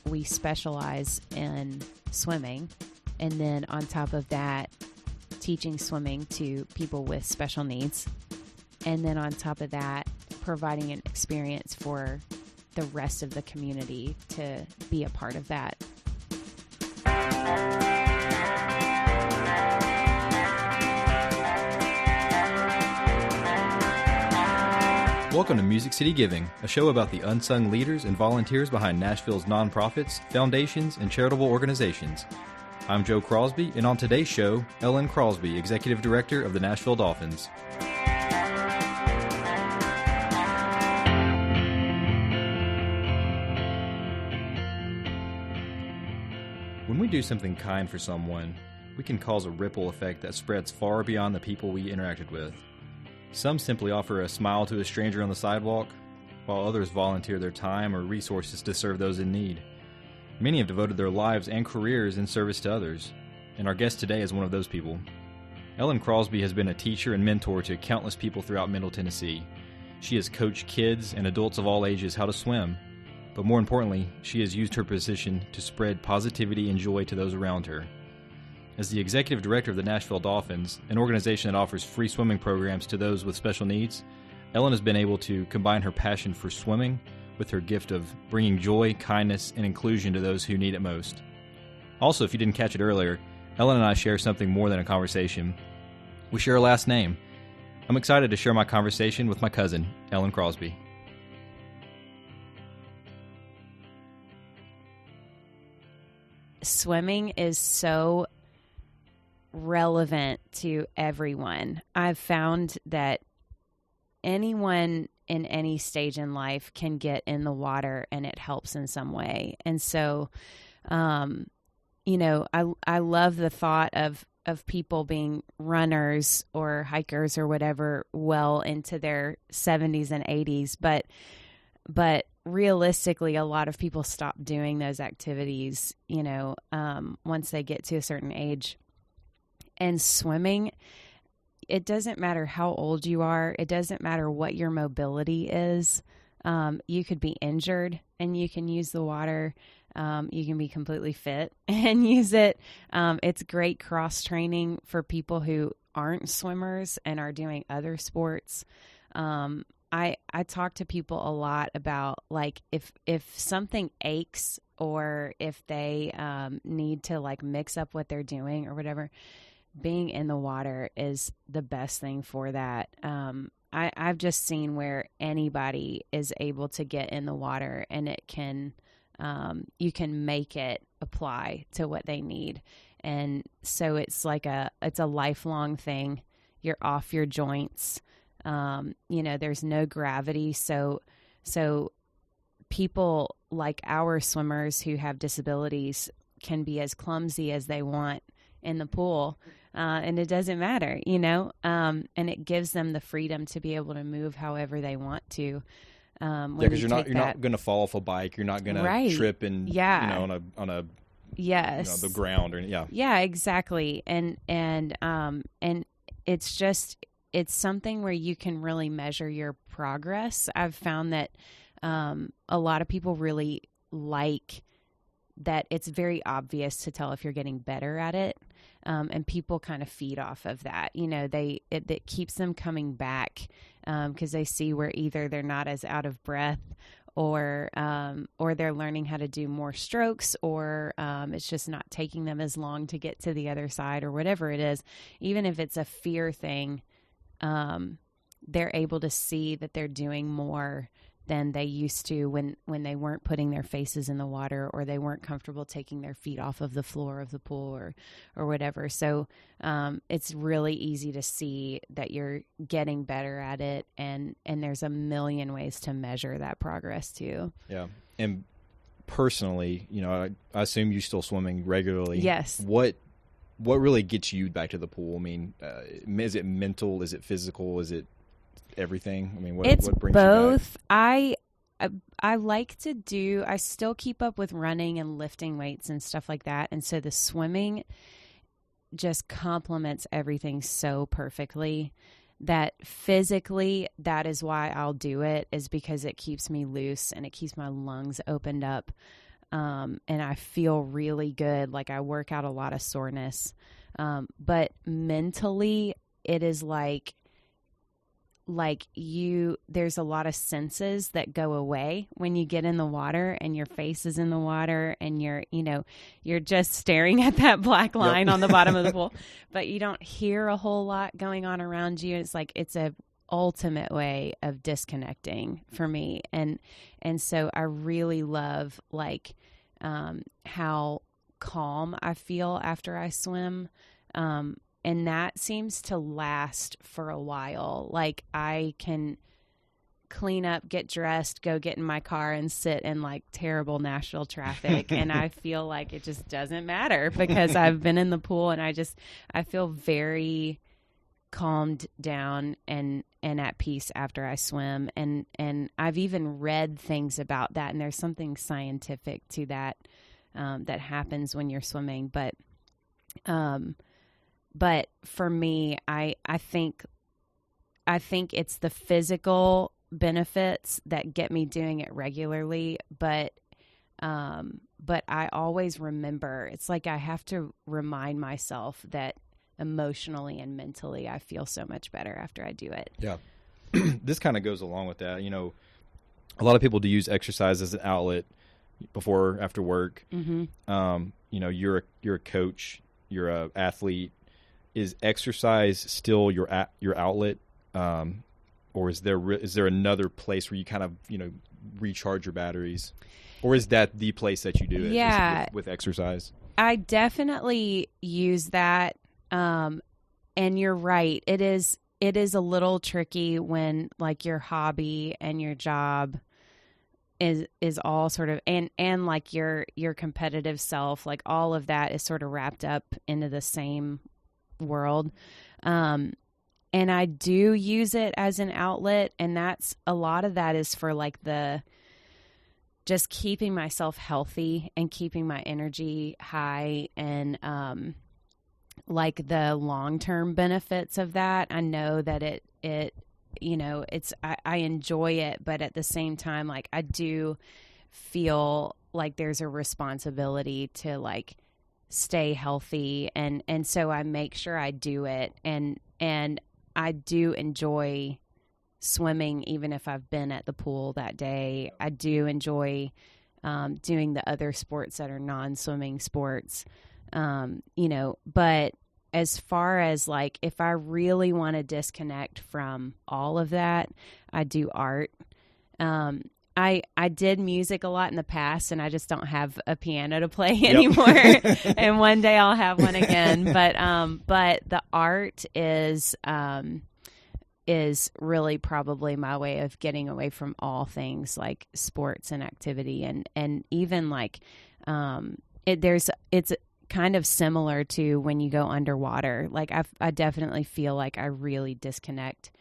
we specialize in swimming. And then on top of that, teaching swimming to people with special needs. And then on top of that, providing an experience for the rest of the community to be a part of that. Welcome to Music City Giving, a show about the unsung leaders and volunteers behind Nashville's nonprofits, foundations, and charitable organizations. I'm Joe Crosby, and on today's show, Ellen Crosby, Executive Director of the Nashville Dolphins. When we do something kind for someone, we can cause a ripple effect that spreads far beyond the people we interacted with. Some simply offer a smile to a stranger on the sidewalk, while others volunteer their time or resources to serve those in need. Many have devoted their lives and careers in service to others, and our guest today is one of those people. Ellen Crosby has been a teacher and mentor to countless people throughout Middle Tennessee. She has coached kids and adults of all ages how to swim, but more importantly, she has used her position to spread positivity and joy to those around her. As the Executive Director of the Nashville Dolphins, an organization that offers free swimming programs to those with special needs, Ellen has been able to combine her passion for swimming with her gift of bringing joy, kindness, and inclusion to those who need it most. Also, if you didn't catch it earlier, Ellen and I share something more than a conversation. We share a last name. I'm excited to share my conversation with my cousin, Ellen Crosby. Swimming is so relevant to everyone. I've found that anyone in any stage in life can get in the water and it helps in some way. And so, I love the thought of people being runners or hikers or whatever well into their 70s and 80s. But realistically, a lot of people stop doing those activities, once they get to a certain age. And swimming, it doesn't matter how old you are. It doesn't matter what your mobility is. You could be injured and you can use the water. You can be completely fit and use it. It's great cross training for people who aren't swimmers and are doing other sports. I talk to people a lot about, like, if something aches or if they need to like mix up what they're doing or whatever, being in the water is the best thing for that. I've just seen where anybody is able to get in the water and it can, you can make it apply to what they need. And so it's like it's a lifelong thing. You're off your joints. There's no gravity. So people like our swimmers who have disabilities can be as clumsy as they want in the pool. And it doesn't matter, and it gives them the freedom to be able to move however they want to. Because you're not going to fall off a bike. You're not going to trip and, on a yes, the ground or, Yeah, exactly. And it's just, it's something where you can really measure your progress. I've found that, a lot of people really like that. It's very obvious to tell if you're getting better at it. And people kind of feed off of that. It keeps them coming back because they see where either they're not as out of breath or they're learning how to do more strokes, or it's just not taking them as long to get to the other side, or whatever it is. Even if it's a fear thing, they're able to see that they're doing more than they used to when they weren't putting their faces in the water, or they weren't comfortable taking their feet off of the floor of the pool or whatever. So it's really easy to see that you're getting better at it, and there's a million ways to measure that progress too. Yeah. And personally, I assume you're still swimming regularly. Yes. What really gets you back to the pool? I mean, is it mental? Is it physical? Is it everything? I mean, what brings both. you back? I like to do, I still keep up with running and lifting weights and stuff like that. And so the swimming just complements everything so perfectly that physically, that is why I'll do it, is because it keeps me loose and it keeps my lungs opened up. and I feel really good. Like I work out a lot of soreness. But mentally it is like there's a lot of senses that go away when you get in the water and your face is in the water and you're just staring at that black line on the bottom of the pool, but you don't hear a whole lot going on around you. It's like, it's a ultimate way of disconnecting for me. And so I really love how calm I feel after I swim. And that seems to last for a while. Like I can clean up, get dressed, go get in my car and sit in like terrible Nashville traffic. And I feel like it just doesn't matter because I've been in the pool and I feel very calmed down and at peace after I swim. And I've even read things about that. And there's something scientific to that, that happens when you're swimming. But for me, I think it's the physical benefits that get me doing it regularly. But I always remember, it's like I have to remind myself that emotionally and mentally I feel so much better after I do it. Yeah. This kind of goes along with that. A lot of people do use exercise as an outlet before or after work. Mm-hmm. You're a coach, you're a athlete. Is exercise still your outlet, or is there another place where you kind of recharge your batteries, or is that the place that you do it? Yeah, with exercise. I definitely use that, and you're right. It is a little tricky when like your hobby and your job is all sort of and like your competitive self, like all of that is sort of wrapped up into the same world. And I do use it as an outlet, and that's a lot of that is for like just keeping myself healthy and keeping my energy high, and like the long-term benefits of that. I know that I enjoy it, but at the same time, like I do feel like there's a responsibility to like stay healthy, and so I make sure I do it, and I do enjoy swimming even if I've been at the pool that day. I do enjoy doing the other sports that are non-swimming sports, but as far as like if I really want to disconnect from all of that, I do art. I did music a lot in the past, and I just don't have a piano to play anymore. And one day I'll have one again. But the art is really probably my way of getting away from all things like sports and activity, and even like it's kind of similar to when you go underwater. Like I definitely feel like I really disconnect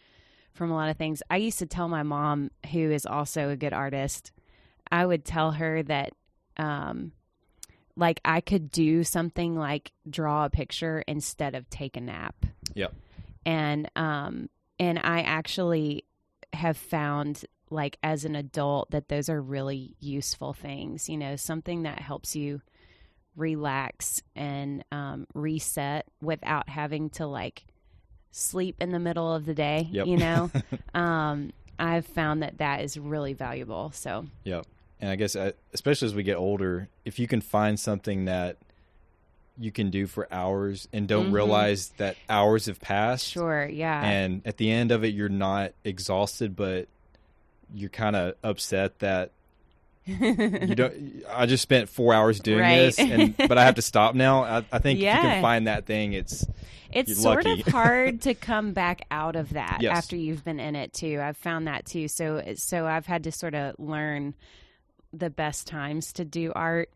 from a lot of things. I used to tell my mom, who is also a good artist, I would tell her that, like I could do something like draw a picture instead of take a nap. Yep. And I actually have found like as an adult that those are really useful things, something that helps you relax and, reset without having to like sleep in the middle of the day. Yep. I've found that is really valuable. So, yep. And I guess, especially as we get older, if you can find something that you can do for hours and don't realize that hours have passed. Sure. Yeah. And at the end of it, you're not exhausted, but you're kind of upset that I just spent 4 hours doing this, but I have to stop now. I think if you can find that thing, it's sort of hard to come back out of that after you've been in it too. I've found that too. So I've had to sort of learn the best times to do art.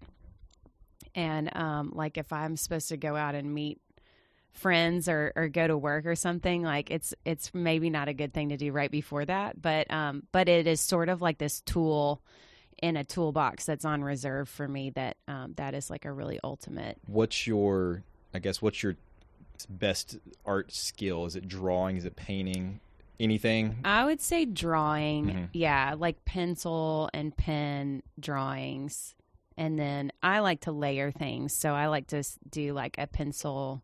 And like if I'm supposed to go out and meet friends or go to work or something, like it's maybe not a good thing to do right before that. But it is sort of like this tool in a toolbox that's on reserve for me that is like a really ultimate. What's your best art skill? Is it drawing? Is it painting? Anything? I would say drawing. Mm-hmm. Yeah, like pencil and pen drawings And then I like to layer things. So I like to do like a pencil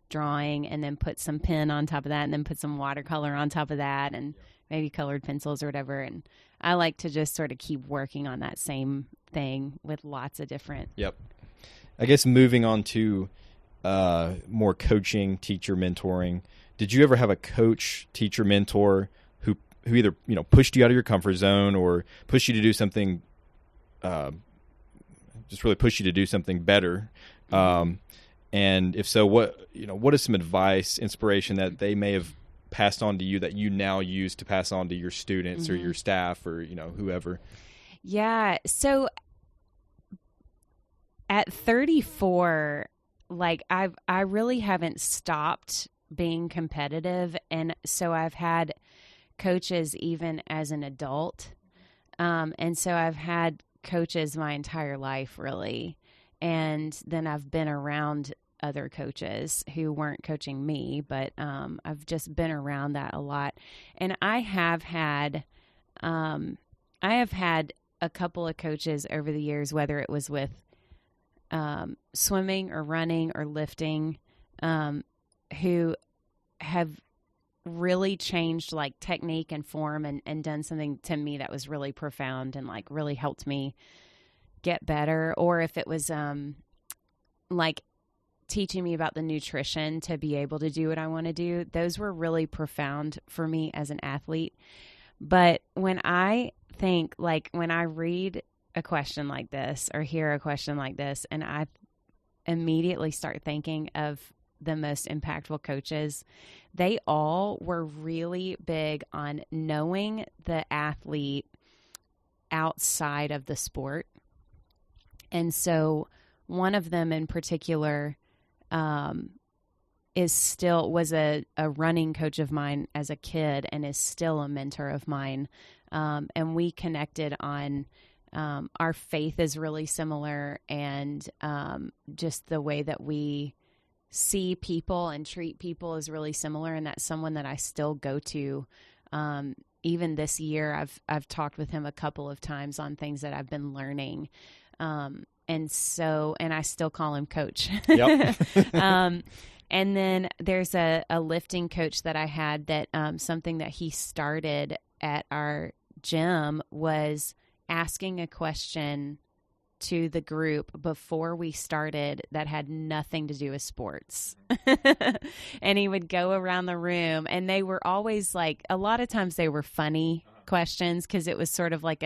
drawing and then put some pen on top of that and then put some watercolor on top of that and maybe colored pencils or whatever. And I like to just sort of keep working on that same thing with lots of different. Yep. I guess moving on to more coaching, teacher mentoring. Did you ever have a coach, teacher, mentor who either, pushed you out of your comfort zone or pushed you to do something, just really pushed you to do something better? And if so, what is some advice, inspiration that they may have passed on to you that you now use to pass on to your students or your staff or, whoever? Yeah. So at 34, like I really haven't stopped being competitive. And so I've had coaches even as an adult. And so I've had coaches my entire life, really. And then I've been around other coaches who weren't coaching me, but I've just been around that a lot. And I have had a couple of coaches over the years, whether it was with swimming or running or lifting, who have really changed like technique and form and done something to me that was really profound and like really helped me get better. Or if it was like teaching me about the nutrition to be able to do what I want to do, those were really profound for me as an athlete. But when I think, like when I read a question like this or hear a question like this, and I immediately start thinking of the most impactful coaches, they all were really big on knowing the athlete outside of the sport. And so one of them in particular was a running coach of mine as a kid and is still a mentor of mine. And we connected on our faith is really similar, and just the way that we see people and treat people is really similar. And that's someone that I still go to. Even this year, I've talked with him a couple of times on things that I've been learning. And I still call him coach. Yep. And then there's a lifting coach that I had that something that he started at our gym was asking a question to the group before we started that had nothing to do with sports. And he would go around the room, and they were always like, a lot of times they were funny questions because it was sort of like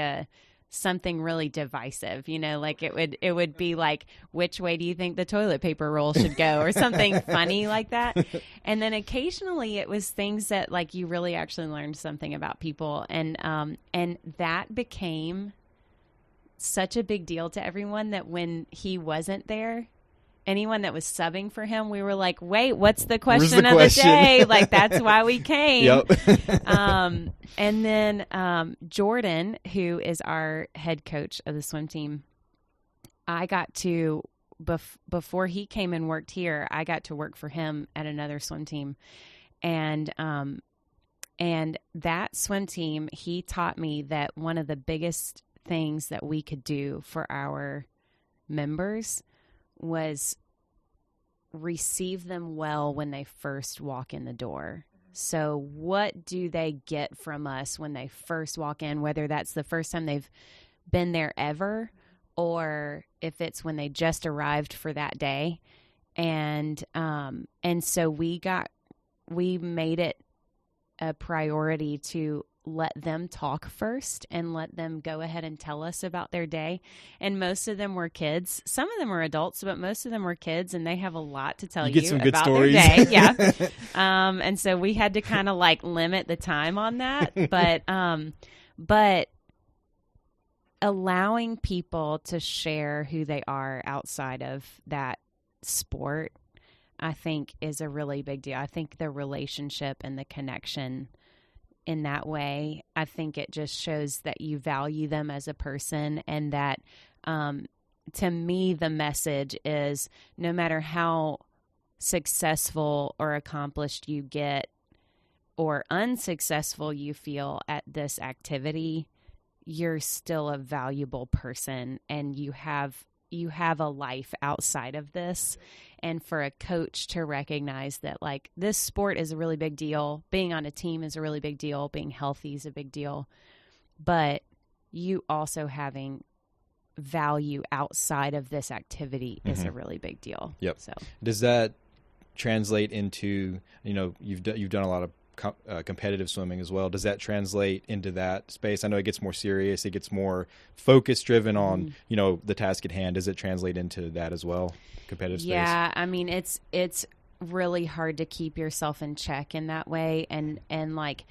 something really divisive, like it would be like, which way do you think the toilet paper roll should go, or something funny like that. And then occasionally it was things that like you really actually learned something about people. And that became such a big deal to everyone that when he wasn't there, anyone that was subbing for him, we were like, wait, what's the question of the day? Like, that's why we came. Yep. And then Jordan, who is our head coach of the swim team, I got to, before he came and worked here, I got to work for him at another swim team. And that swim team, he taught me that one of the biggest things that we could do for our members was receive them well when they first walk in the door. So what do they get from us when they first walk in, whether that's the first time they've been there ever, or if it's when they just arrived for that day. And so we made it a priority to let them talk first and let them go ahead and tell us about their day. And most of them were kids. Some of them were adults, but most of them were kids, and they have a lot to tell you get some good about stories. Their day. Yeah. And so we had to kind of like limit the time on that. But allowing people to share who they are outside of that sport, I think, is a really big deal. I think the relationship and the connection in that way, I think it just shows that you value them as a person, and that to me, the message is no matter how successful or accomplished you get or unsuccessful you feel at this activity, you're still a valuable person, and you have you have a life outside of this. And for a coach to recognize that, like, this sport is a really big deal. Being on a team is a really big deal. Being healthy is a big deal. But you also having value outside of this activity is a really big deal. Yep. So does that translate into, you've done a lot of competitive swimming as well. Does that translate into that space? I know it gets more serious. It gets more focus driven on, the task at hand. Does it translate into that as well? Competitive space? Yeah. I mean, it's really hard to keep yourself in check in that way. And like,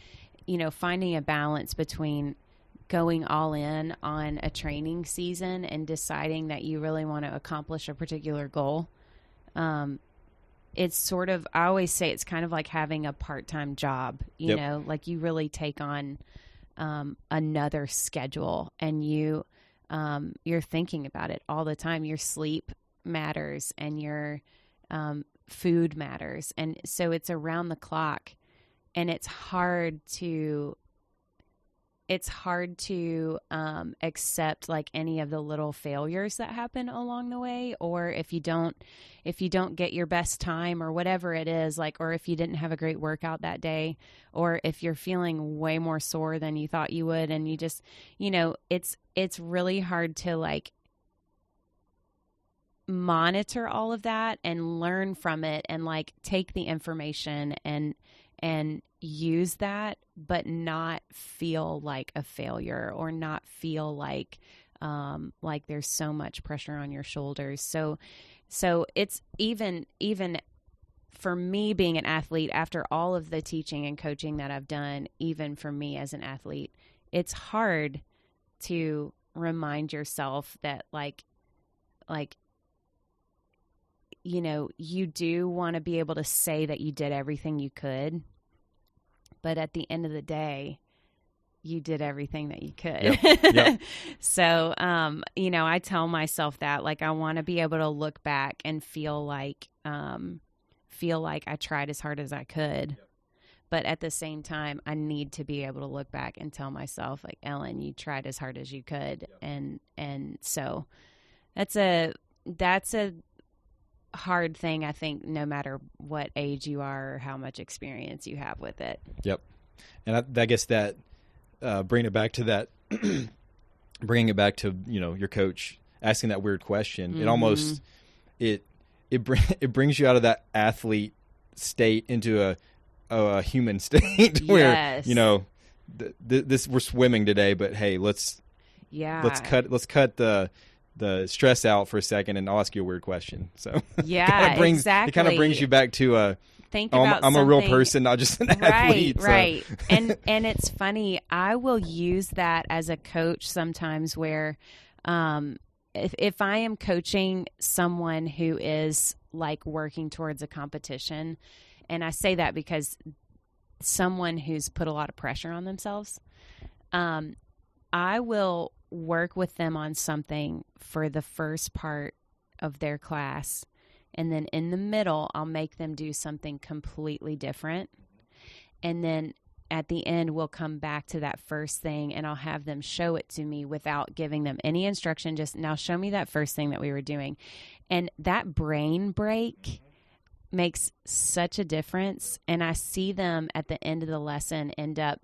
finding a balance between going all in on a training season and deciding that you really want to accomplish a particular goal. It's sort of, I always say it's kind of like having a part-time job, you know, like you really take on another schedule, and you're thinking about it all the time. Your sleep matters, and your food matters. And so it's around the clock, and it's hard to accept like any of the little failures that happen along the way, or if you don't get your best time or whatever it is, like, or if you didn't have a great workout that day, or if you're feeling way more sore than you thought you would, and you just, it's really hard to like monitor all of that and learn from it and like take the information and use that, but not feel like a failure, or not feel like there's so much pressure on your shoulders. So it's even for me being an athlete, after all of the teaching and coaching that I've done, even for me as an athlete, it's hard to remind yourself that like, you do want to be able to say that you did everything you could, but at the end of the day, you did everything that you could. Yep. So, I tell myself that, like, I want to be able to look back and feel like I tried as hard as I could. Yep. But at the same time, I need to be able to look back and tell myself, like, Ellen, you tried as hard as you could. Yep. And so that's a hard thing, I think, no matter what age you are or how much experience you have with it. Yep. And I guess that bringing it back to your coach asking that weird question, it almost it brings you out of that athlete state into a human state where this we're swimming today, but hey, let's cut the stress out for a second, and I'll ask you a weird question. So exactly. It kind of brings you back to I'm a real person, not just an athlete. Right. And it's funny, I will use that as a coach sometimes where if I am coaching someone who is like working towards a competition, and I say that because someone who's put a lot of pressure on themselves, I will work with them on something for the first part of their class, and then in the middle, I'll make them do something completely different. And then at the end, we'll come back to that first thing, and I'll have them show it to me without giving them any instruction. Just, now show me that first thing that we were doing. And that brain break makes such a difference. And I see them at the end of the lesson end up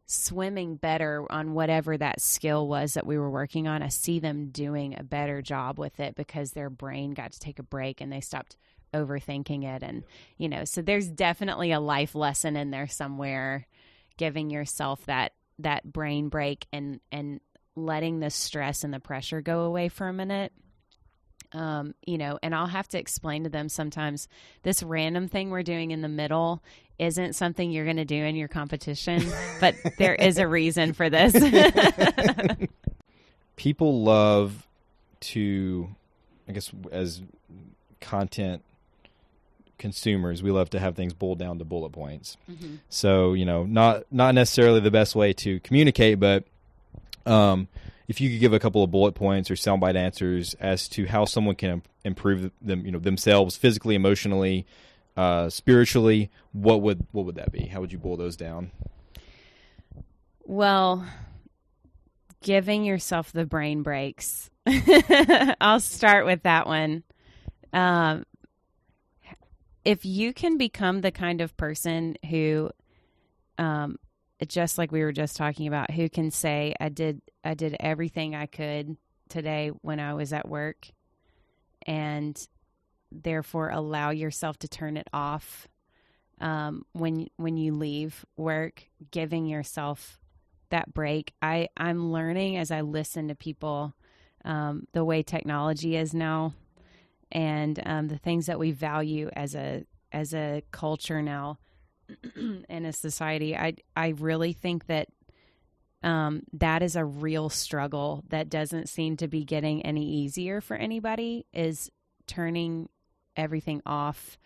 swimming better on whatever that skill was that we were working on. I see them doing a better job with it because their brain got to take a break and they stopped overthinking it. And, so there's definitely a life lesson in there somewhere, giving yourself that brain break and letting the stress and the pressure go away for a minute. And I'll have to explain to them sometimes this random thing we're doing in the middle isn't something you're going to do in your competition, but there is a reason for this. People love to, I guess, as content consumers, we love to have things boiled down to bullet points. Mm-hmm. So, not necessarily the best way to communicate, but if you could give a couple of bullet points or soundbite answers as to how someone can improve themselves physically, emotionally, spiritually, what would that be? How would you boil those down? Well, giving yourself the brain breaks. I'll start with that one. If you can become the kind of person who, just like we were just talking about, who can say, I did everything I could today when I was at work, and therefore allow yourself to turn it off when you leave work, giving yourself that break. I'm learning as I listen to people, the way technology is now, and the things that we value as a culture now in a society. I really think that that is a real struggle that doesn't seem to be getting any easier for anybody, is turning everything off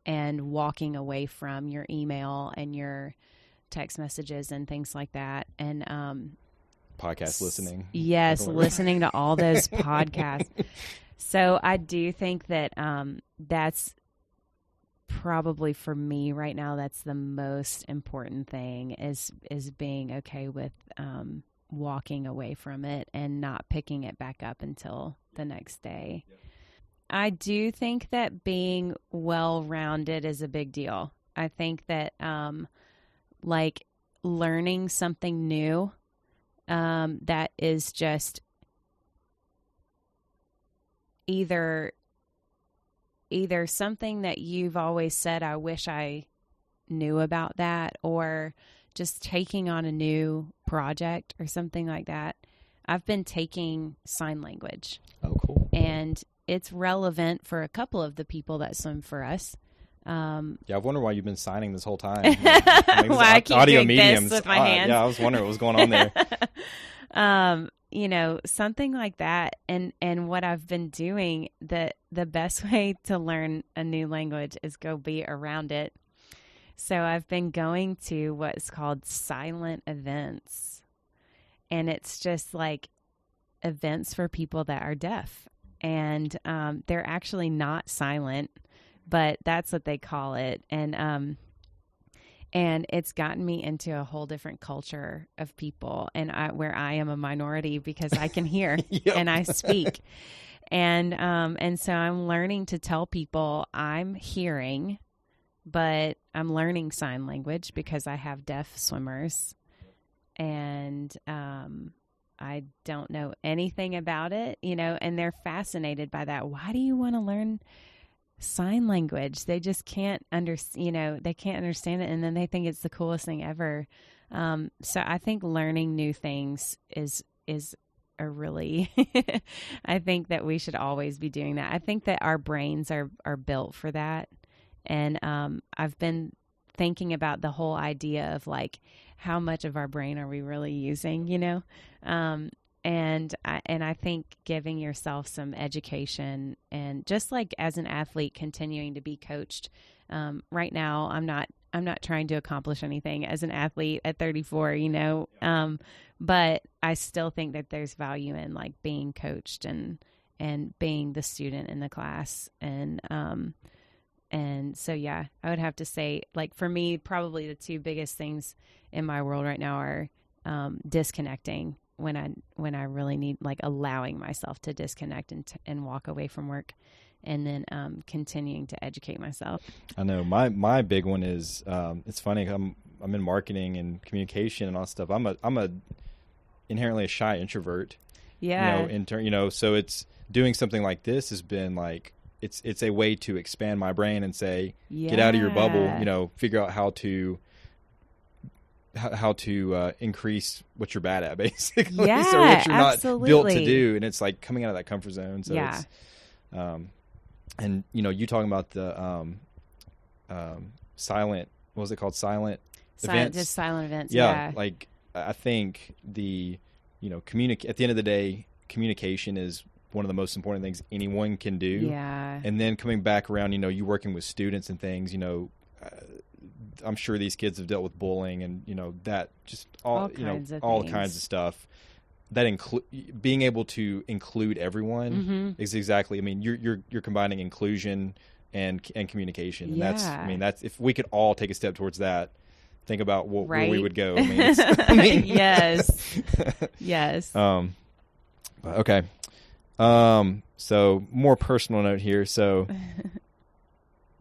and walking away from your email and your text messages and things like that. And podcast listening. Yes, listening to all those podcasts. So I do think that that's probably, for me right now, that's the most important thing, is being okay with walking away from it and not picking it back up until the next day. Yep. I do think that being well-rounded is a big deal. I think that like learning something new that is just either something that you've always said, I wish I knew about that, or just taking on a new project or something like that. I've been taking sign language. Oh, cool. And it's relevant for a couple of the people that swim for us. Yeah, I've wondered why you've been signing this whole time. Why I keep doing this with my hands. Yeah, I was wondering what was going on there. You know, something like that. And what I've been doing, the best way to learn a new language is go be around it. So I've been going to what's called silent events. And it's just like events for people that are deaf. And they're actually not silent, but that's what they call it. And it's gotten me into a whole different culture of people, and where I am a minority because I can hear Yep. and I speak. And so I'm learning to tell people I'm hearing, but I'm learning sign language because I have deaf swimmers, and I don't know anything about it, you know, and they're fascinated by that. Why do you want to learn sign language? They just can't they can't understand it, and then they think it's the coolest thing ever. So I think learning new things is a really I think that we should always be doing that. I think that our brains are built for that. And I've been thinking about the whole idea of like, how much of our brain are we really using, you know? And I think giving yourself some education, and just like as an athlete continuing to be coached. Right now, I'm not trying to accomplish anything as an athlete at 34, you know, but I still think that there's value in like being coached and being the student in the class. And so, yeah, I would have to say, like, for me, probably the two biggest things in my world right now are disconnecting when I really need, like, allowing myself to disconnect and walk away from work, and then continuing to educate myself. I know my big one is it's funny. I'm in marketing and communication and all that stuff. I'm a inherently a shy introvert. Yeah. So it's doing something like this has been like, it's a way to expand my brain and say, get out of your bubble, you know, figure out how to increase what you're bad at, basically. Yeah, so what you're absolutely. not built to do. And it's like coming out of that comfort zone. So yeah. It's, and you know, you talking about the silent, what was it called? Silent events? Just silent events. Yeah. Yeah. Like, I think at the end of the day, communication is one of the most important things anyone can do. Yeah. And then coming back around, you know, you working with students and things, you know, I'm sure these kids have dealt with bullying and, you know, that just all kinds of stuff. That being able to include everyone is exactly, I mean, you're combining inclusion and communication. And that's if we could all take a step towards that, think about where we Right? would go. I mean, Yes. Yes. Okay. So more personal note here. So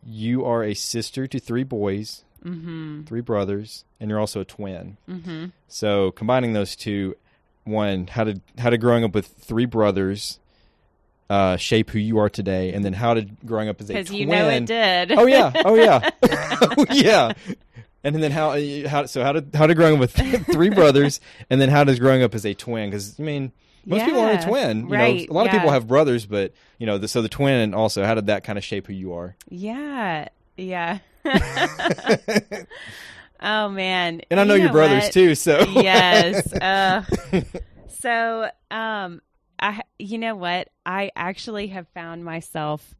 you are a sister to 3 boys, 3 brothers, and you're also a twin. So combining those two, one, how did growing up with 3 brothers shape who you are today, and then how did growing up as a twin? Because you know it did. Oh yeah. Oh yeah. And then how did growing up with 3 brothers, and then how does growing up as a twin? Because I mean, most people aren't a twin. You know, a lot of people have brothers, but you know, so the twin, and also how did that kind of shape who you are? Yeah. Oh man. And I know your brothers too. So yes. So you know what? I actually have found myself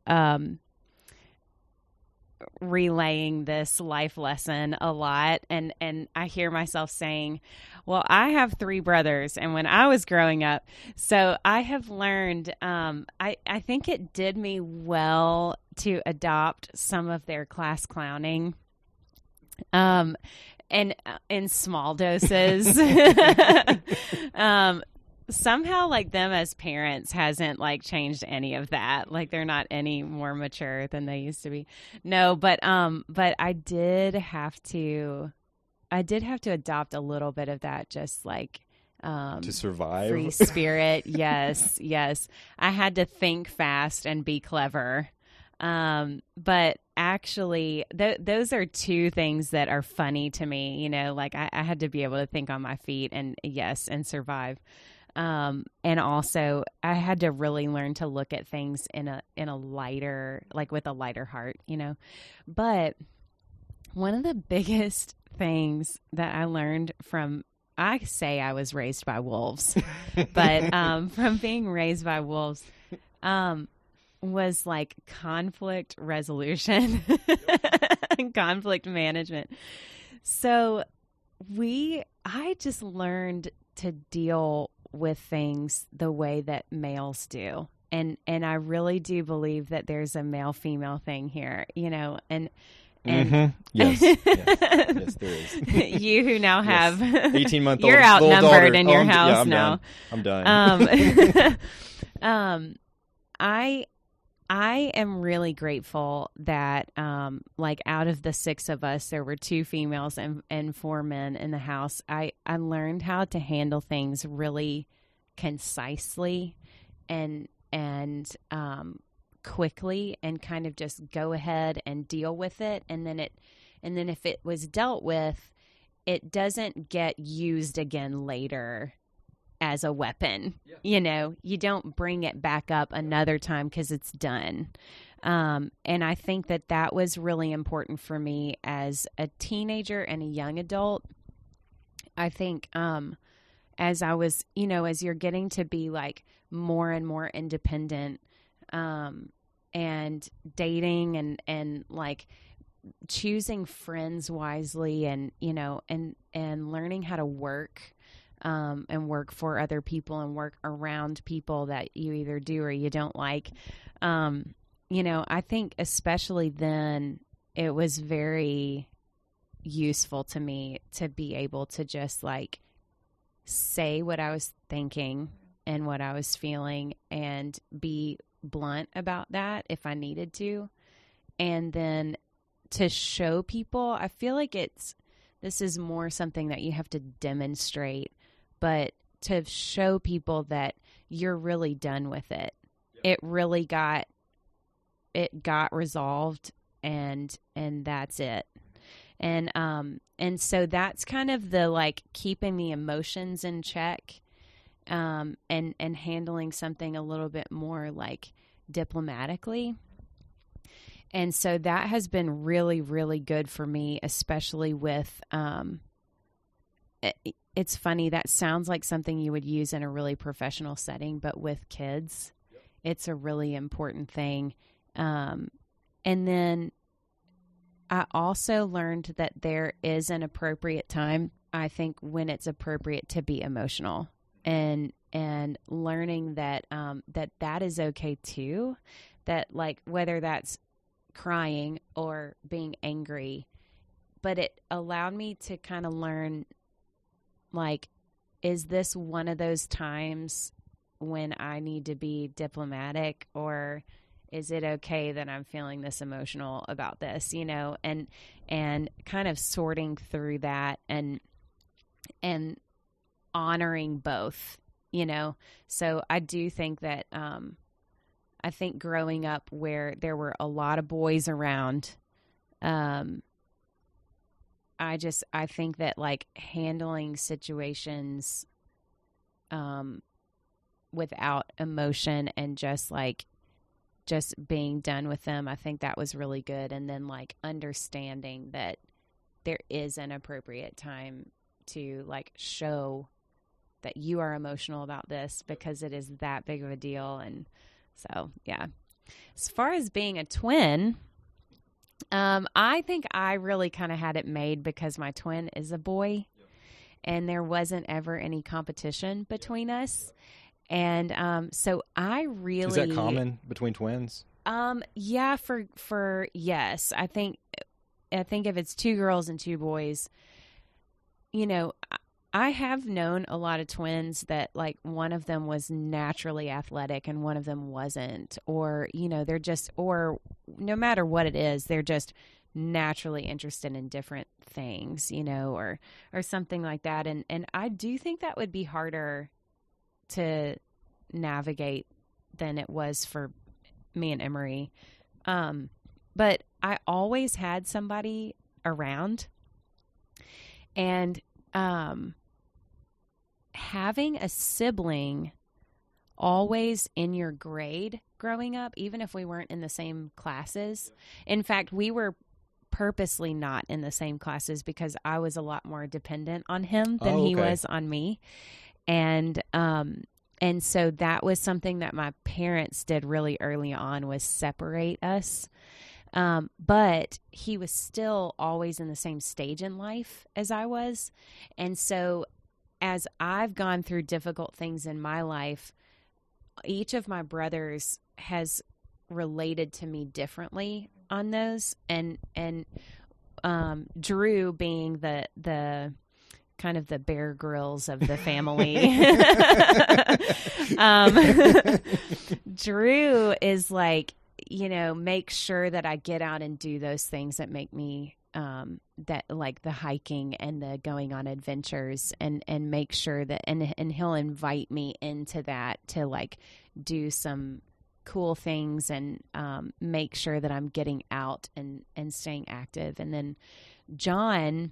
relaying this life lesson a lot, and I hear myself saying, well, I have 3 brothers, and when I was growing up, so I have learned, I think it did me well to adopt some of their class clowning, and in small doses. Somehow, like, them as parents hasn't like changed any of that. Like, they're not any more mature than they used to be. No, but I did have to adopt a little bit of that, just like to survive, free spirit. Yes. I had to think fast and be clever. But actually, those are 2 things that are funny to me. You know, like I had to be able to think on my feet and survive. And also I had to really learn to look at things in a lighter, like with a lighter heart, you know. But one of the biggest things that I learned from, I say I was raised by wolves, but from being raised by wolves, was like conflict resolution and conflict management. So I just learned to deal with things the way that males do. And I really do believe that there's a male-female thing here, you know, and yes, there is. You who now have 18-month-old, you're outnumbered daughter. in your house I'm now. Done. I'm done. I am really grateful that, like, out of the 6 of us, there were 2 females and 4 men in the house. I learned how to handle things really concisely and quickly, and kind of just go ahead and deal with it. And then if it was dealt with, it doesn't get used again later as a weapon. Yeah. You know, you don't bring it back up another time because it's done. And I think that was really important for me as a teenager and a young adult. I think as I was, you know, as you're getting to be like more and more independent, and dating and like choosing friends wisely, and, you know, and learning how to work, and work for other people and work around people that you either do or you don't like. You know, I think especially then it was very useful to me to be able to just like say what I was thinking and what I was feeling and be blunt about that if I needed to. And then to show people, I feel like this is more something that you have to demonstrate, but to show people that you're really done with it. Yep. It got resolved, and that's it. And so that's kind of the, like, keeping the emotions in check, and handling something a little bit more like diplomatically. And so that has been really, really good for me, especially with, it's funny, that sounds like something you would use in a really professional setting, but with kids, yep, it's a really important thing. And then I also learned that there is an appropriate time, I think, when it's appropriate to be emotional, and learning that, that is okay too, that, like, whether that's crying or being angry, but it allowed me to kind of learn, like, is this one of those times when I need to be diplomatic, or is it okay that I'm feeling this emotional about this, and kind of sorting through that and honoring both, So I do think that, I think growing up where there were a lot of boys around, I think that, like, handling situations, without emotion and just being done with them, I think that was really good. And then, like, understanding that there is an appropriate time to, like, show that you are emotional about this because it is that big of a deal. And so, yeah. As far as being a twin, I think I really kind of had it made because my twin is a boy, and there wasn't ever any competition between us. And so I really... Is that common between twins? Yeah, for yes. I think if it's 2 girls and 2 boys, I have known a lot of twins that, like, one of them was naturally athletic and one of them wasn't, or, they're just, or no matter what it is, they're just naturally interested in different things, or something like that. And I do think that would be harder to navigate than it was for me and Emery. But I always had somebody around, and, having a sibling always in your grade growing up, even if we weren't in the same classes. In fact, we were purposely not in the same classes because I was a lot more dependent on him than he was on me. And so that was something that my parents did really early on, was separate us. But he was still always in the same stage in life as I was. And so as I've gone through difficult things in my life, each of my brothers has related to me differently on those. And Drew being the kind of the Bear Grylls of the family. Drew is like, make sure that I get out and do those things that make me, that, like, the hiking and the going on adventures, and make sure that, and he'll invite me into that to, like, do some cool things and make sure that I'm getting out and staying active. And then John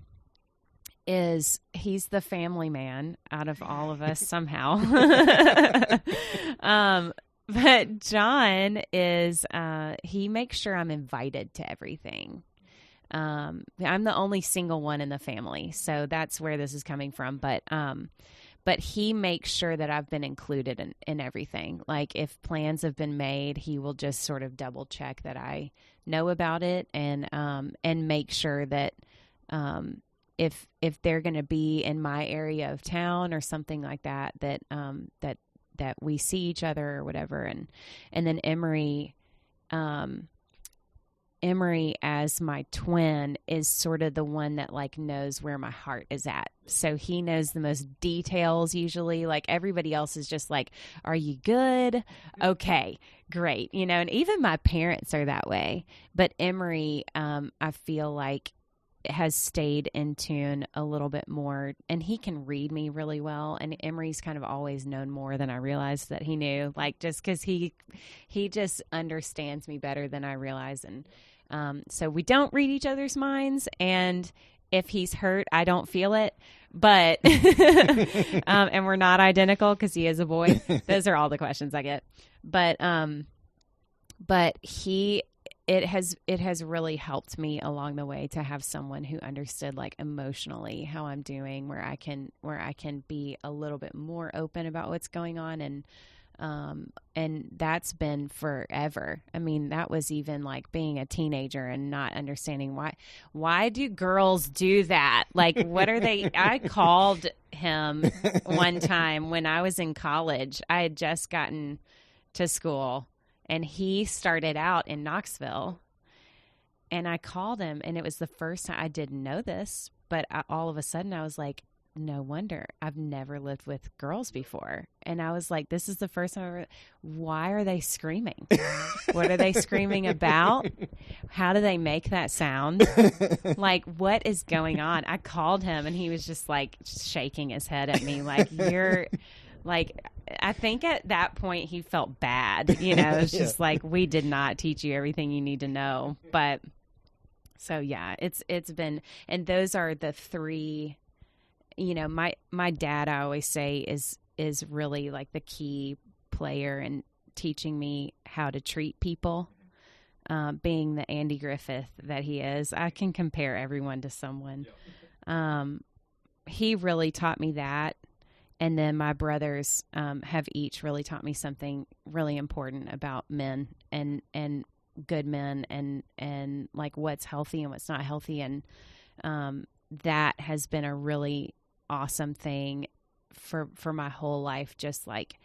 he's the family man out of all of us somehow. But John is, he makes sure I'm invited to everything. I'm the only single one in the family, so that's where this is coming from. But he makes sure that I've been included in everything. Like, if plans have been made, he will just sort of double check that I know about it, and make sure that, if they're going to be in my area of town or something like that, that we see each other or whatever. And then Emery as my twin is sort of the one that, like, knows where my heart is at. So he knows the most details usually. Like, everybody else is just like, are you good? Okay, great. And even my parents are that way. But Emery, I feel like, has stayed in tune a little bit more, and he can read me really well. And Emery's kind of always known more than I realized that he knew, like, just because he just understands me better than I realize. And so we don't read each other's minds, and if he's hurt, I don't feel it. But and we're not identical because he is a boy. Those are all the questions I get. But it has really helped me along the way to have someone who understood, like, emotionally how I'm doing, where I can be a little bit more open about what's going on. And that's been forever. I mean, that was even, like, being a teenager and not understanding why do girls do that? Like, what are they? I called him one time when I was in college. I had just gotten to school, and he started out in Knoxville. And I called him, and it was the first time. I didn't know this, but all of a sudden I was like, no wonder. I've never lived with girls before. And I was like, this is the first time why are they screaming? What are they screaming about? How do they make that sound? Like, what is going on? I called him, and he was just like shaking his head at me like, you're like, I think at that point he felt bad. You know, it's just like, we did not teach you everything you need to know. But so, yeah, it's been, and those are the three. You know, my dad, I always say, is really like the key player in teaching me how to treat people. Being the Andy Griffith that he is, I can compare everyone to someone. He really taught me that. And then my brothers have each really taught me something really important about men and good men and like what's healthy and what's not healthy. And that has been a really awesome thing for my whole life, just like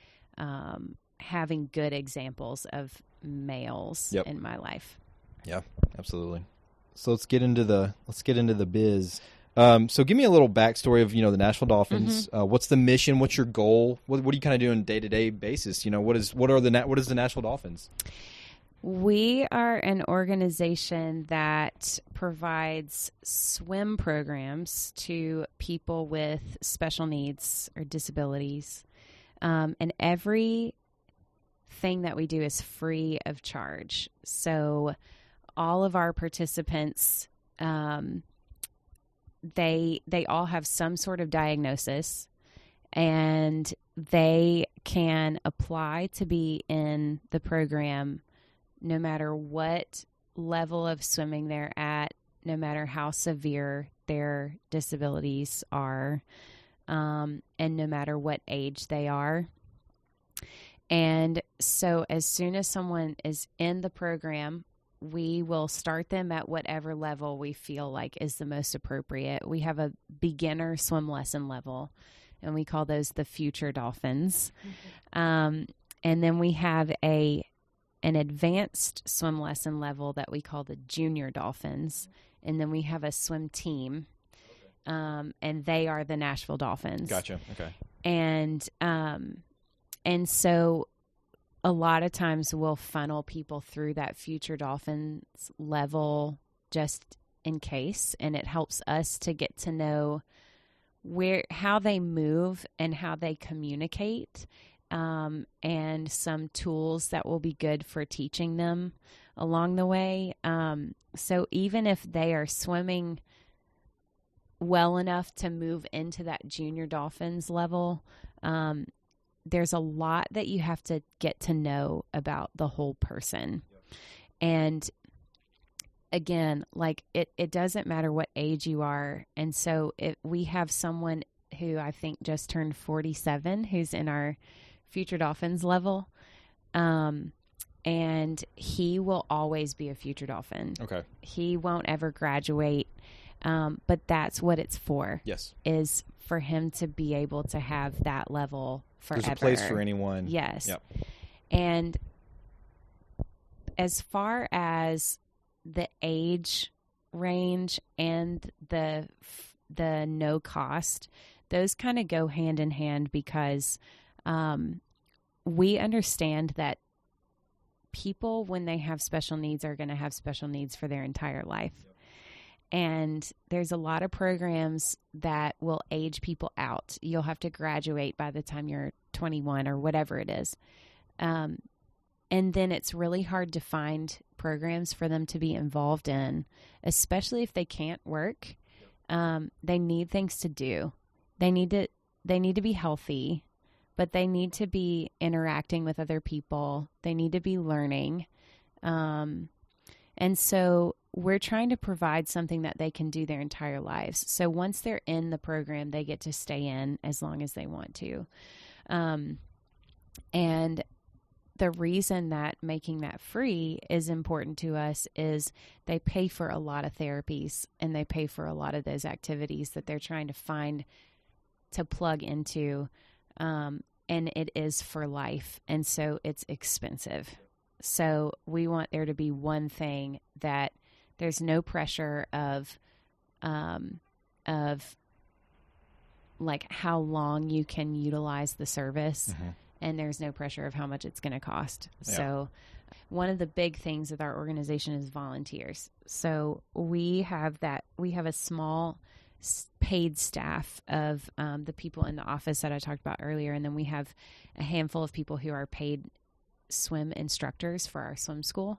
having good examples of males in my life. Yeah, absolutely. So let's get into the biz. So give me a little backstory of, the Nashville Dolphins. What's the mission? What's your goal? What do you kind of do on a day-to-day basis? What is the Nashville Dolphins? We are an organization that provides swim programs to people with special needs or disabilities. And everything that we do is free of charge. So all of our participants, they all have some sort of diagnosis, and they can apply to be in the program no matter what level of swimming they're at, no matter how severe their disabilities are, and no matter what age they are. And so as soon as someone is in the program, we will start them at whatever level we feel like is the most appropriate. We have a beginner swim lesson level, and we call those the Future Dolphins. And then we have an advanced swim lesson level that we call the Junior Dolphins. And then we have a swim team, and they are the Nashville Dolphins. Gotcha. Okay. And so a lot of times we'll funnel people through that Future Dolphins level just in case, and it helps us to get to know how they move and how they communicate. And some tools that will be good for teaching them along the way. So even if they are swimming well enough to move into that Junior Dolphins level, there's a lot that you have to get to know about the whole person. And again, like it doesn't matter what age you are. And so we have someone who I think just turned 47 who's in our Future Dolphins level. And he will always be a Future Dolphin. Okay. He won't ever graduate. But that's what it's for. Yes. Is for him to be able to have that level forever. There's a place for anyone. Yes. Yep. And as far as the age range and the no cost, those kind of go hand in hand because we understand that people, when they have special needs, are going to have special needs for their entire life. Yep. And there's a lot of programs that will age people out. You'll have to graduate by the time you're 21 or whatever it is. And then it's really hard to find programs for them to be involved in, especially if they can't work. They need things to do. They need to be healthy, but they need to be interacting with other people. They need to be learning. And so we're trying to provide something that they can do their entire lives. So once they're in the program, they get to stay in as long as they want to. And the reason that making that free is important to us is they pay for a lot of therapies and they pay for a lot of those activities that they're trying to find to plug into. And it is for life. And so it's expensive. So we want there to be one thing that There's no pressure of like how long you can utilize the service, and there's no pressure of how much it's going to cost. Yeah. So one of the big things with our organization is volunteers. So we have a small paid staff of the people in the office that I talked about earlier, and then we have a handful of people who are paid swim instructors for our swim school.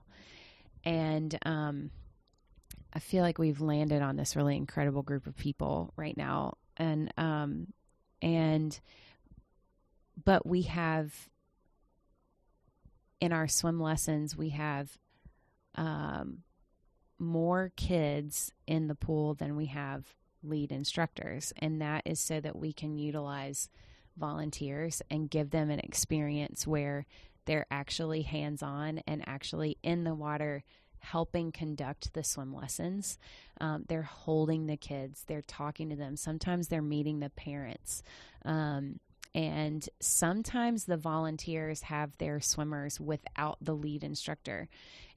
And I feel like we've landed on this really incredible group of people right now. But we have, in our swim lessons, we have more kids in the pool than we have lead instructors. And that is so that we can utilize volunteers and give them an experience where they're actually hands-on and actually in the water helping conduct the swim lessons. They're holding the kids. They're talking to them. Sometimes they're meeting the parents. And sometimes the volunteers have their swimmers without the lead instructor.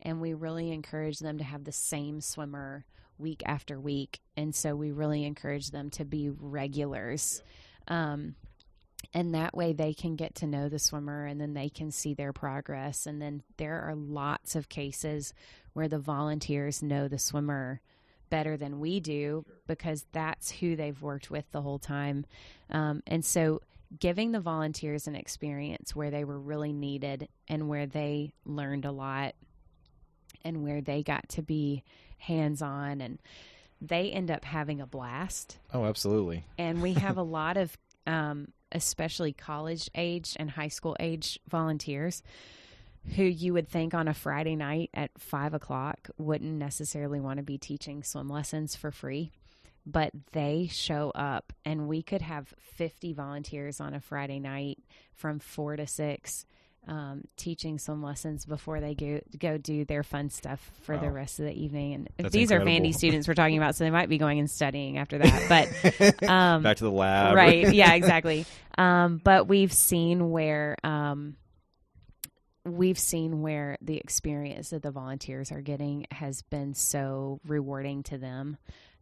And we really encourage them to have the same swimmer week after week. And so we really encourage them to be regulars. And that way they can get to know the swimmer, and then they can see their progress. And then there are lots of cases where the volunteers know the swimmer better than we do, because that's who they've worked with the whole time. And so giving the volunteers an experience where they were really needed and where they learned a lot and where they got to be hands-on, and they end up having a blast. Oh, absolutely. And we have a lot of especially college age and high school age volunteers who you would think on a Friday night at 5:00 wouldn't necessarily want to be teaching swim lessons for free, but they show up, and we could have 50 volunteers on a Friday night from 4 to 6 teaching swim lessons before they go do their fun stuff for the rest of the evening. And That's these incredible. are Vandy students we're talking about, so they might be going and studying after that. But back to the lab, right? Yeah, exactly. But we've seen where the experience that the volunteers are getting has been so rewarding to them,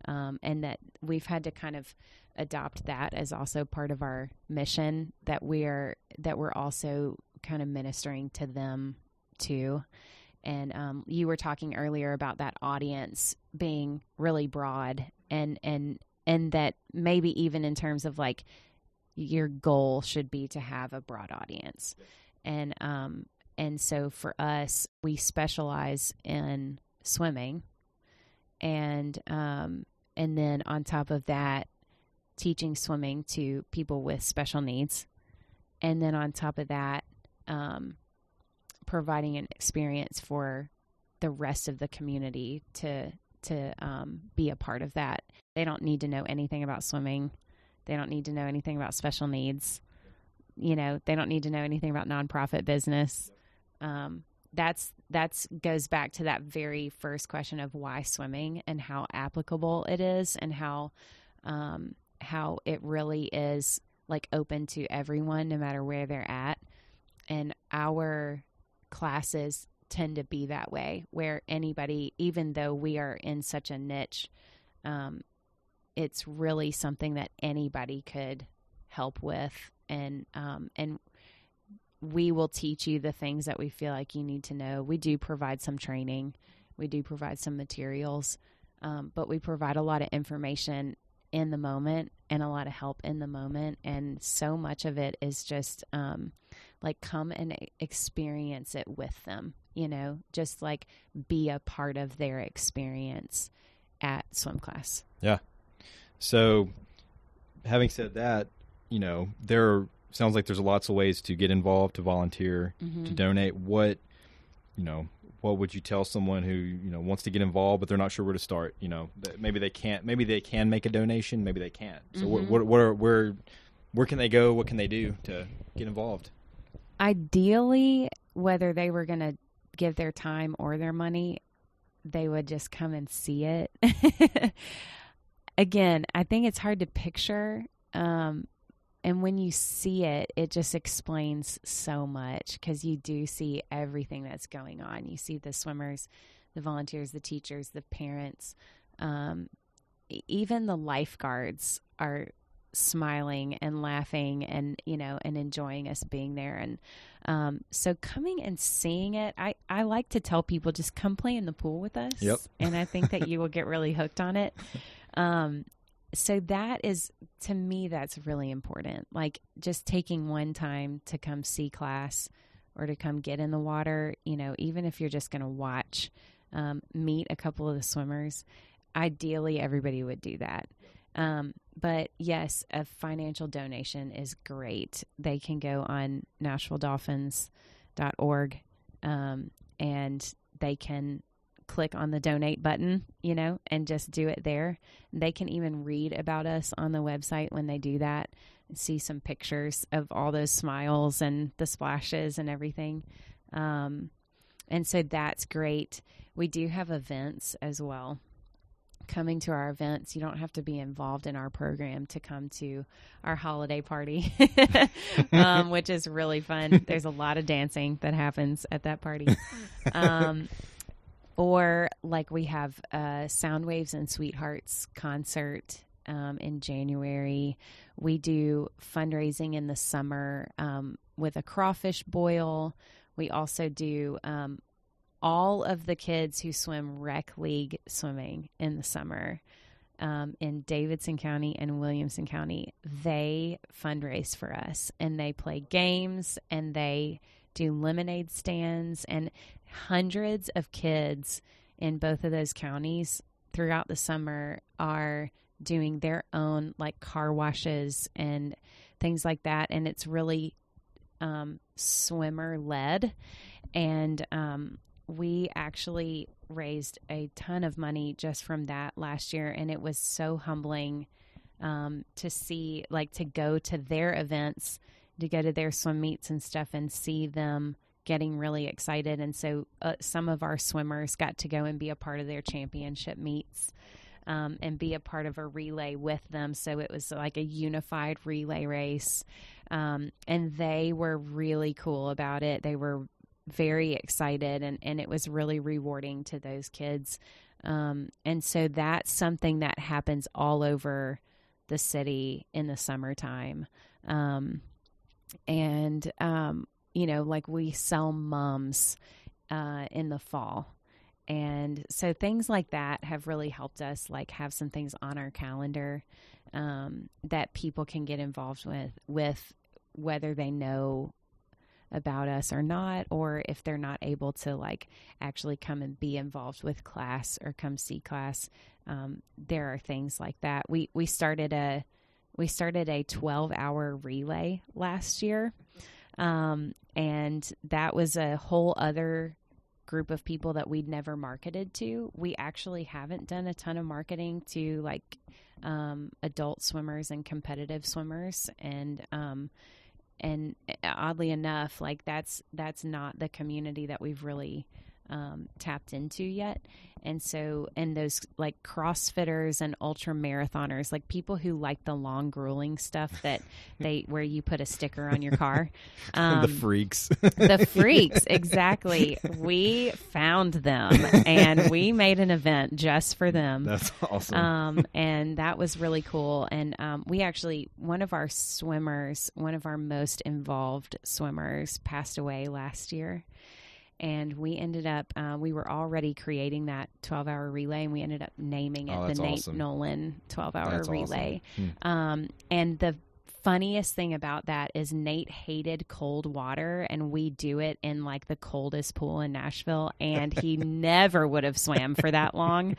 and that we've had to kind of adopt that as also part of our mission, that we're also kind of ministering to them too. And you were talking earlier about that audience being really broad, and that maybe even in terms of like your goal should be to have a broad audience. And so for us, we specialize in swimming, and then on top of that, teaching swimming to people with special needs, and then on top of that, providing an experience for the rest of the community to be a part of that. They don't need to know anything about swimming. They don't need to know anything about special needs. They don't need to know anything about nonprofit business. That's goes back to that very first question of why swimming and how applicable it is, and how it really is like open to everyone no matter where they're at. And our classes tend to be that way, where anybody, even though we are in such a niche, it's really something that anybody could help with. And we will teach you the things that we feel like you need to know. We do provide some training. We do provide some materials, but we provide a lot of information in the moment and a lot of help in the moment. And so much of it is just like come and experience it with them, just like be a part of their experience at swim class. Yeah. So having said that, sounds like there's lots of ways to get involved, to volunteer, to donate. What would you tell someone who, wants to get involved, but they're not sure where to start? Maybe they can make a donation, maybe they can't. So where can they go? What can they do to get involved? Ideally, whether they were going to give their time or their money, they would just come and see it. Again, I think it's hard to picture. And when you see it, it just explains so much, because you do see everything that's going on. You see the swimmers the volunteers, the teachers, the parents, even the lifeguards are smiling and laughing and, and enjoying us being there. And so coming and seeing it, I like to tell people, just come play in the pool with us. Yep. And I think that you will get really hooked on it. So that is, to me, that's really important. Like just taking one time to come see class or to come get in the water, even if you're just going to watch, meet a couple of the swimmers, ideally everybody would do that. But yes, a financial donation is great. They can go on NashvilleDolphins.org, and they can click on the donate button, and just do it there. They can even read about us on the website when they do that and see some pictures of all those smiles and the splashes and everything. And so that's great. We do have events as well. Coming to our events, you don't have to be involved in our program to come to our holiday party, which is really fun. There's a lot of dancing that happens at that party. Or like we have Sound Waves and Sweethearts concert in January. We do fundraising in the summer with a crawfish boil. We also do all of the kids who swim rec league swimming in the summer in Davidson County and Williamson County. They fundraise for us, and they play games, and they do lemonade stands, and hundreds of kids in both of those counties throughout the summer are doing their own like car washes and things like that. And it's really swimmer led. And we actually raised a ton of money just from that last year. And it was so humbling to see, like, to go to their events, to go to their swim meets and stuff and see them getting really excited. And so some of our swimmers got to go and be a part of their championship meets and be a part of a relay with them. So it was like a unified relay race. And they were really cool about it. They were very excited, and it was really rewarding to those kids. And so that's something that happens all over the city in the summertime. Like we sell mums in the fall. And so things like that have really helped us, like, have some things on our calendar that people can get involved with whether they know about us or not, or if they're not able to, like, actually come and be involved with class or come see class. There are things like that. We started a 12-hour relay last year. And that was a whole other group of people that we'd never marketed to. We actually haven't done a ton of marketing to, like, adult swimmers and competitive swimmers. And oddly enough, like, that's not the community that we've really tapped into yet. And so, and those, like, CrossFitters and ultra marathoners, like people who like the long grueling stuff that where you put a sticker on your car. The freaks. The freaks, exactly. We found them and we made an event just for them. That's awesome. And that was really cool. And we actually, one of our most involved swimmers passed away last year. And we ended up, we were already creating that 12-hour relay, and we ended up naming it the Nate awesome. Nolan 12-hour relay. Awesome. And the funniest thing about that is Nate hated cold water, and we do it in, like, the coldest pool in Nashville, and he never would have swam for that long,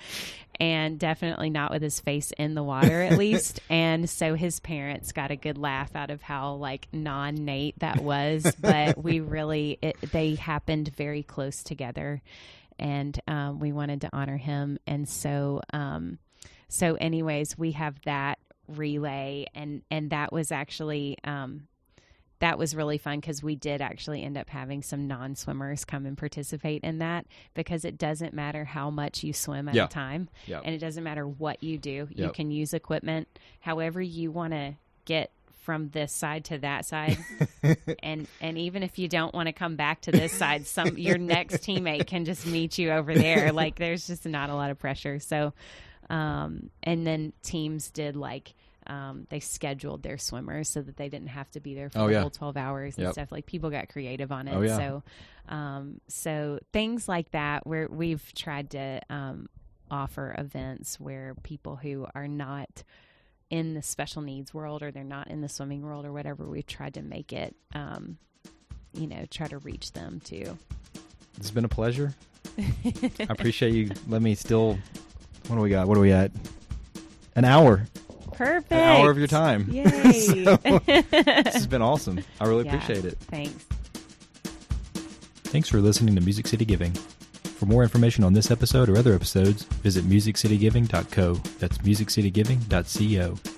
and definitely not with his face in the water, at least. And so his parents got a good laugh out of how, like, non-Nate that was, but they happened very close together, and we wanted to honor him. And so anyways, we have that relay, and that was actually that was really fun, because we did actually end up having some non-swimmers come and participate in that, because it doesn't matter how much you swim at a time, and it doesn't matter what you do. You can use equipment however you want to get from this side to that side. and even if you don't want to come back to this side, your next teammate can just meet you over there. Like, there's just not a lot of pressure. So, and then teams did they scheduled their swimmers so that they didn't have to be there for the whole 12 hours and stuff. Like, people got creative on it. So things like that, where we've tried to offer events where people who are not in the special needs world, or they're not in the swimming world or whatever, we've tried to make it, try to reach them too. It's been a pleasure. I appreciate you. Let me still, what do we got? What are we at? An hour. Perfect. An hour of your time. Yay. This has been awesome. I really appreciate it. Thanks. Thanks for listening to Music City Giving. For more information on this episode or other episodes, visit musiccitygiving.co. That's musiccitygiving.co.